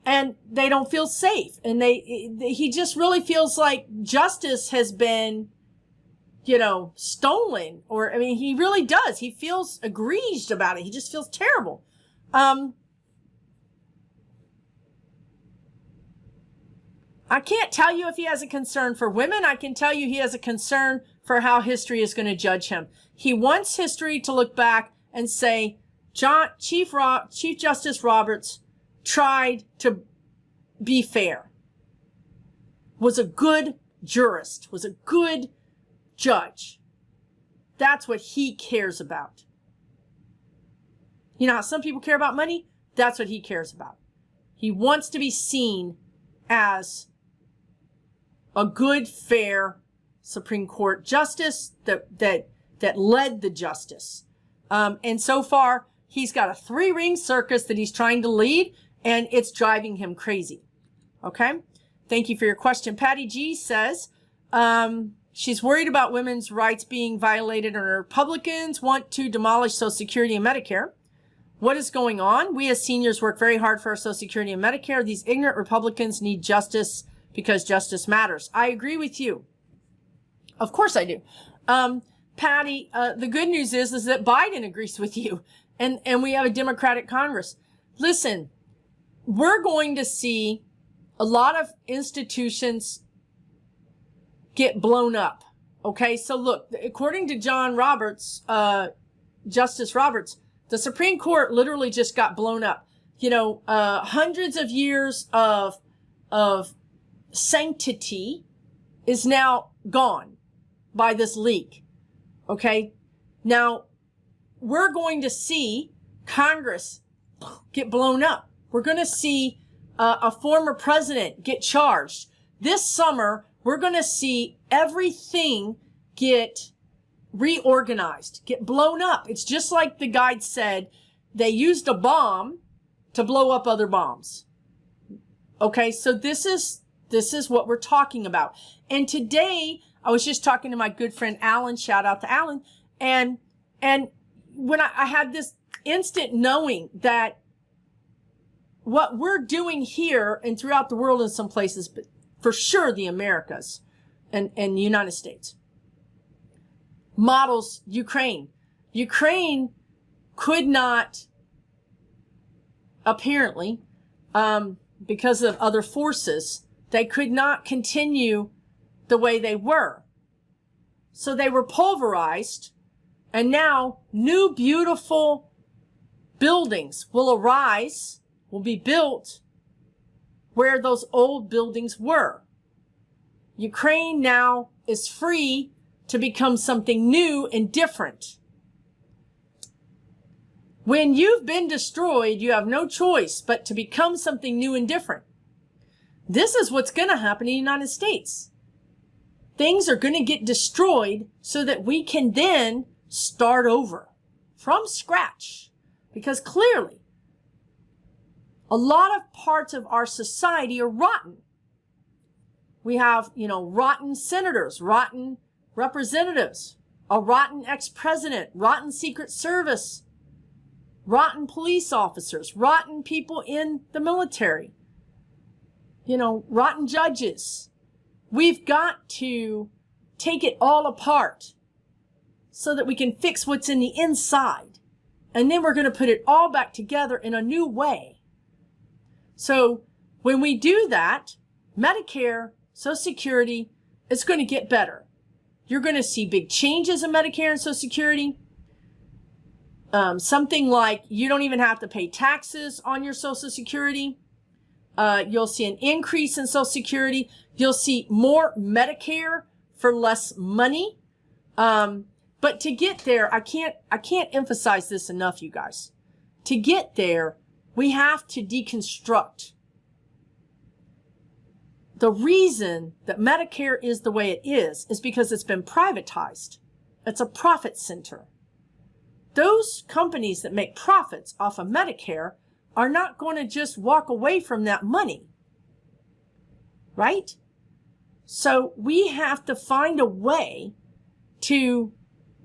And they don't feel safe. And he just really feels like justice has been, stolen. Or, I mean, he really does. He feels aggrieved about it. He just feels terrible. I can't tell you if he has a concern for women. I can tell you he has a concern for how history is going to judge him. He wants history to look back and say, Chief Justice Roberts tried to be fair, was a good jurist, was a good judge. That's what he cares about. You know how some people care about money? That's what he cares about. He wants to be seen as a good, fair Supreme Court justice that led the justice. And so far, he's got a 3-ring circus that he's trying to lead, and it's driving him crazy. Okay? Thank you for your question. Patty G says, she's worried about women's rights being violated, and Republicans want to demolish Social Security and Medicare. What is going on? We as seniors work very hard for our Social Security and Medicare. These ignorant Republicans need justice because justice matters. I agree with you. Of course I do. Patty, the good news is that Biden agrees with you, and we have a Democratic Congress. Listen, we're going to see a lot of institutions get blown up. Okay, so look, according to John Roberts, Justice Roberts, the Supreme Court literally just got blown up. Hundreds of years of sanctity is now gone by this leak. Okay, now we're going to see Congress get blown up. We're going to see a former president get charged. This summer, we're going to see everything get reorganized, get blown up. It's just like the guide said, they used a bomb to blow up other bombs. Okay, so this is what we're talking about. And today, I was just talking to my good friend Alan, shout out to Alan, and when I had this instant knowing that what we're doing here and throughout the world in some places, but for sure the Americas and the United States, models Ukraine. Ukraine could not, apparently, because of other forces, they could not continue the way they were. So they were pulverized, and now new beautiful buildings will arise, will be built where those old buildings were. Ukraine now is free to become something new and different. When you've been destroyed, you have no choice but to become something new and different. This is what's going to happen in the United States. Things are going to get destroyed so that we can then start over from scratch. Because clearly, a lot of parts of our society are rotten. We have, rotten senators, rotten representatives, a rotten ex-president, rotten Secret Service, rotten police officers, rotten people in the military, rotten judges. We've got to take it all apart so that we can fix what's in the inside. And then we're going to put it all back together in a new way. So when we do that, Medicare, Social Security, it's going to get better. You're going to see big changes in Medicare and Social Security. Something like you don't even have to pay taxes on your Social Security. You'll see an increase in Social Security. You'll see more Medicare for less money. But to get there, I can't emphasize this enough, you guys. To get there, we have to deconstruct. The reason that Medicare is the way it is because it's been privatized. It's a profit center. Those companies that make profits off of Medicare are not going to just walk away from that money, right? So we have to find a way to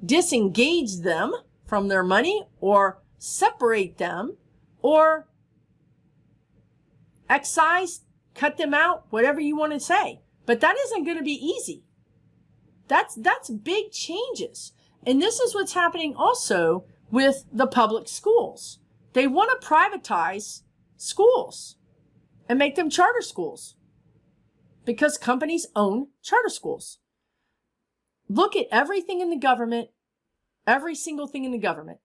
disengage them from their money or separate them or excise, cut them out, whatever you want to say. But that isn't going to be easy. That's big changes. And this is what's happening also with the public schools. They want to privatize schools and make them charter schools because companies own charter schools. Look at everything in the government, every single thing in the government.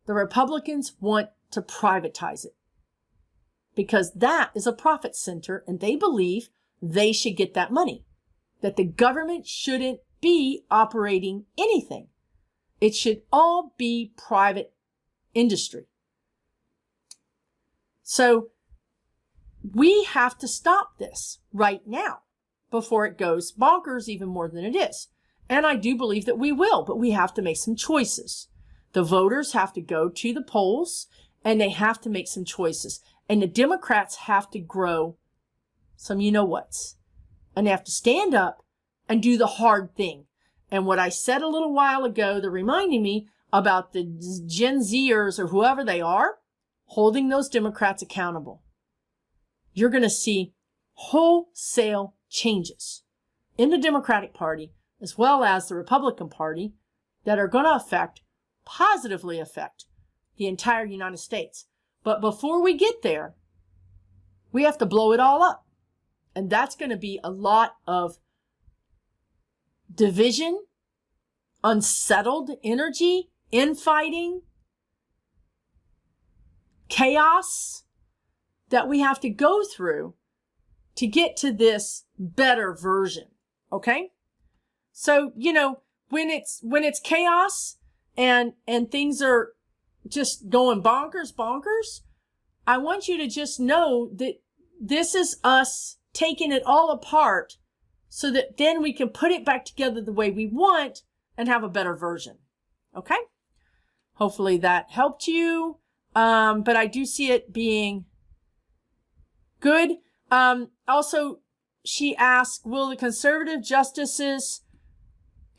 The Republicans want to privatize it because that is a profit center and they believe they should get that money, that the government shouldn't be operating anything. It should all be private industry. So we have to stop this right now before it goes bonkers even more than it is. And I do believe that we will, but we have to make some choices. The voters have to go to the polls and they have to make some choices. And the Democrats have to grow some you-know-whats. And they have to stand up and do the hard thing. And what I said a little while ago, they're reminding me about the Gen Zers or whoever they are, holding those Democrats accountable. You're going to see wholesale changes in the Democratic Party as well as the Republican Party that are going to positively affect the entire United States. But before we get there, we have to blow it all up. And that's going to be a lot of division, unsettled energy, infighting, chaos that we have to go through to get to this better version. Okay? So, when it's chaos and things are just going bonkers, I want you to just know that this is us taking it all apart so that then we can put it back together the way we want and have a better version. Okay? Hopefully that helped you. But I do see it being good. Also, she asked, will the conservative justices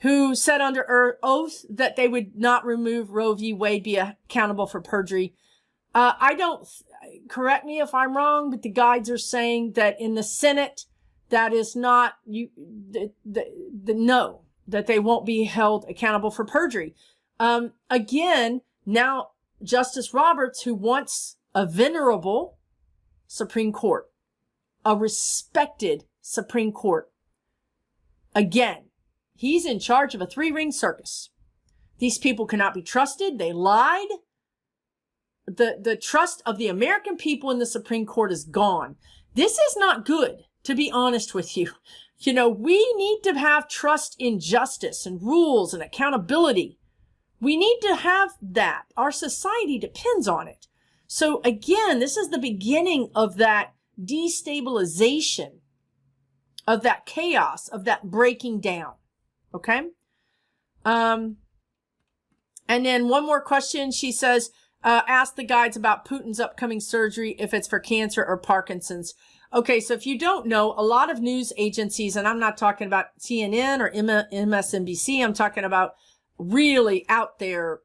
who said under oath that they would not remove Roe v. Wade be accountable for perjury? I don't, correct me if I'm wrong, but the guides are saying that in the Senate, that is not, no, that they won't be held accountable for perjury. Again, now Justice Roberts, who wants a venerable Supreme Court, a respected Supreme Court. Again, he's in charge of a three-ring circus. These people cannot be trusted. They lied. The trust of the American people in the Supreme Court is gone. This is not good, to be honest with you. You know, we need to have trust in justice and rules and accountability. We need to have that. Our society depends on it. So again, this is the beginning of that destabilization, of that chaos, of that breaking down. Okay? And then one more question. She says, ask the guides about Putin's upcoming surgery, if it's for cancer or Parkinson's. Okay, so if you don't know, a lot of news agencies, and I'm not talking about CNN or MSNBC, I'm talking about really out there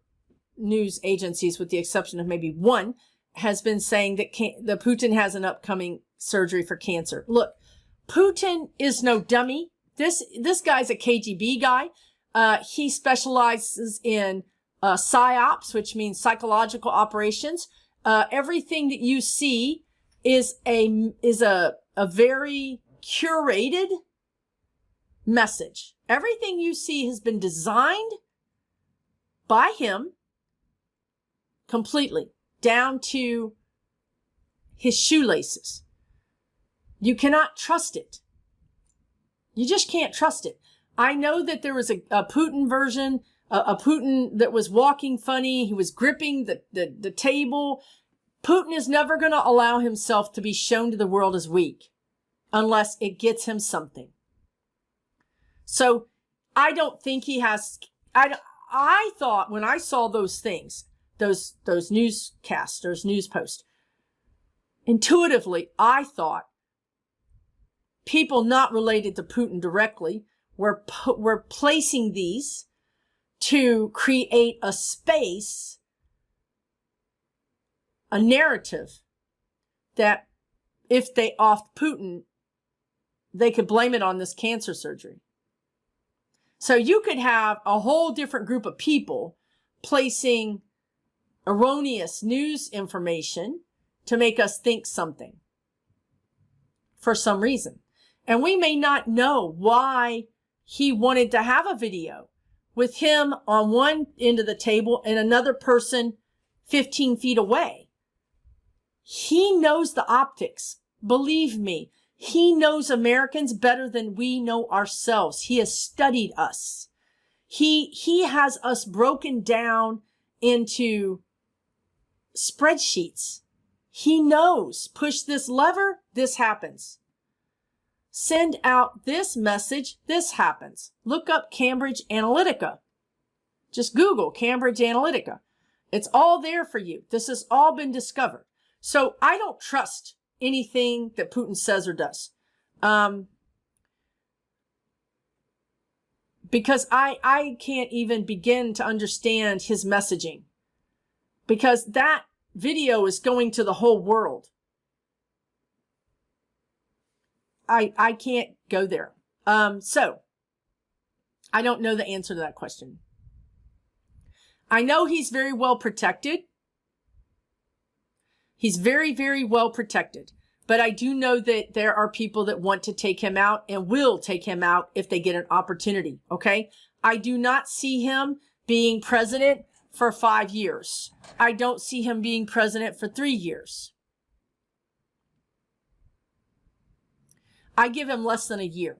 news agencies, with the exception of maybe one, has been saying that Putin has an upcoming surgery for cancer. Look, Putin is no dummy. This guy's a KGB guy. He specializes in PSYOPs, which means psychological operations. Everything that you see is a very curated message. Everything you see has been designed by him completely, down to his shoelaces. You cannot trust it. You just can't trust it. I know that there was a Putin version, a Putin that was walking funny. He was gripping the table. Putin is never going to allow himself to be shown to the world as weak unless it gets him something. So I don't think he has, I thought when I saw those things, those newscasts, those news posts, intuitively, I thought people not related to Putin directly were placing these to create a space, a narrative that if they offed Putin, they could blame it on this cancer surgery. So you could have a whole different group of people placing erroneous news information to make us think something for some reason. And we may not know why he wanted to have a video with him on one end of the table and another person 15 feet away. He knows the optics. Believe me, he knows Americans better than we know ourselves. He has studied us. He has us broken down into spreadsheets. He knows, push this lever, this happens. Send out this message, this happens. Look up Cambridge Analytica. Just Google Cambridge Analytica. It's all there for you. This has all been discovered. So I don't trust anything that Putin says or does. Because I can't even begin to understand his messaging. Because that video is going to the whole world. I can't go there. So I don't know the answer to that question. I know he's very well protected. He's very, very well protected. But I do know that there are people that want to take him out and will take him out if they get an opportunity. Okay? I do not see him being president for 5 years. I don't see him being president for 3 years. I give him less than a year.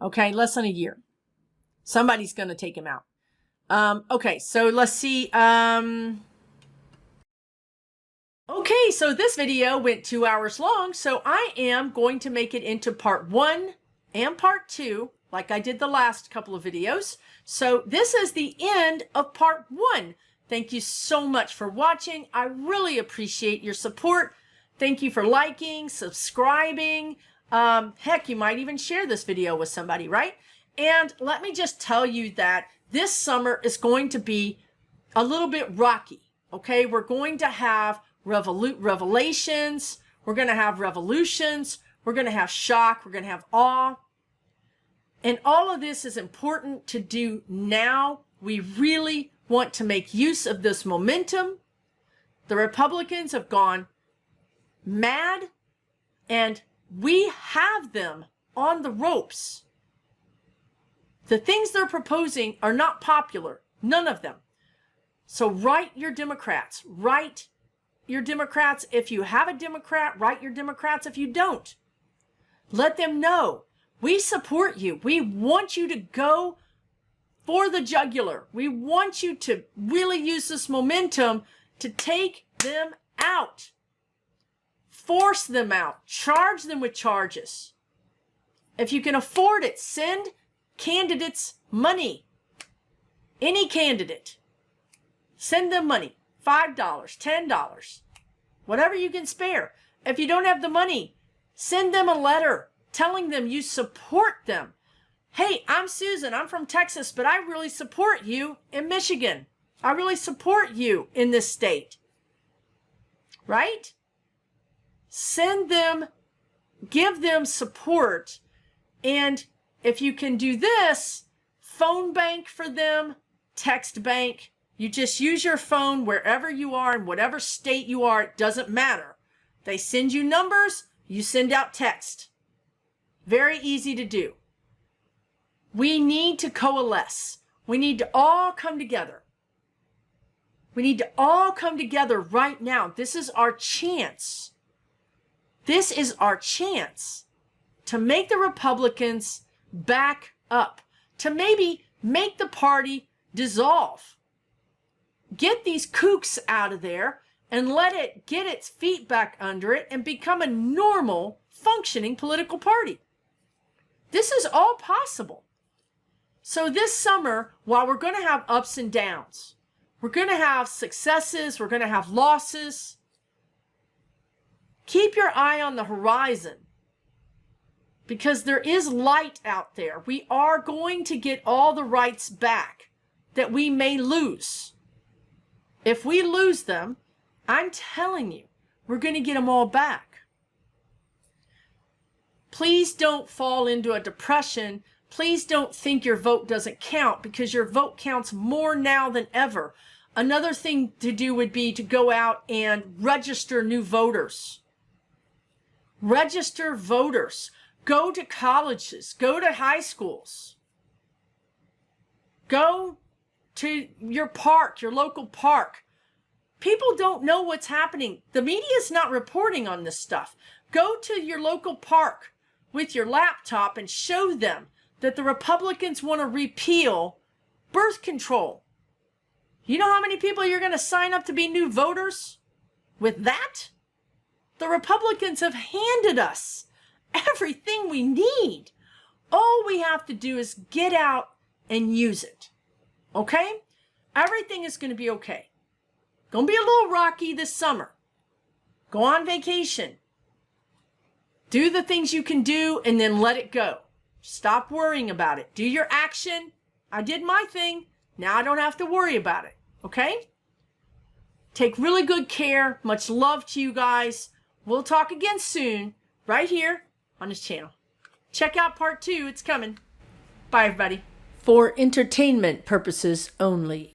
Okay, less than a year. Somebody's going to take him out. Okay, so let's see. Okay, so this video went 2 hours long, so I am going to make it into part 1 and part 2, like I did the last couple of videos. So this is the end of part 1. Thank you so much for watching. I really appreciate your support. Thank you for liking, subscribing. Heck, you might even share this video with somebody, right? And let me just tell you that this summer is going to be a little bit rocky, okay? We're going to have revelations. We're going to have revolutions. We're going to have shock. We're going to have awe. And all of this is important to do now. We really, want to make use of this momentum. The Republicans have gone mad, and we have them on the ropes. The things they're proposing are not popular, none of them. So write your Democrats. Write your Democrats. If you have a Democrat, write your Democrats if you don't. Let them know we support you. We want you to go for the jugular. We want you to really use this momentum to take them out. Force them out. Charge them with charges. If you can afford it, send candidates money. Any candidate. Send them money. $5, $10, whatever you can spare. If you don't have the money, send them a letter telling them you support them. Hey, I'm Susan. I'm from Texas, but I really support you in Michigan. I really support you in this state. Right? Send them, give them support. And if you can do this, phone bank for them, text bank. You just use your phone wherever you are, in whatever state you are, it doesn't matter. They send you numbers, you send out text. Very easy to do. We need to coalesce. We need to all come together. We need to all come together right now. This is our chance. This is our chance to make the Republicans back up, to maybe make the party dissolve. Get these kooks out of there and let it get its feet back under it and become a normal, functioning political party. This is all possible. So this summer, while we're going to have ups and downs, we're going to have successes, we're going to have losses, keep your eye on the horizon because there is light out there. We are going to get all the rights back that we may lose. If we lose them, I'm telling you, we're going to get them all back. Please don't fall into a depression. Please don't think your vote doesn't count, because your vote counts more now than ever. Another thing to do would be to go out and register new voters. Register voters. Go to colleges. Go to high schools. Go to your park, your local park. People don't know what's happening. The media is not reporting on this stuff. Go to your local park with your laptop and show them that the Republicans want to repeal birth control. You know how many people you're going to sign up to be new voters with that? The Republicans have handed us everything we need. All we have to do is get out and use it. Okay? Everything is going to be okay. Going to be a little rocky this summer. Go on vacation. Do the things you can do and then let it go. Stop worrying about it. Do your action. I did my thing. Now I don't have to worry about it. Okay? Take really good care. Much love to you guys. We'll talk again soon, right here on this channel. Check out part 2. It's coming. Bye, everybody. For entertainment purposes only.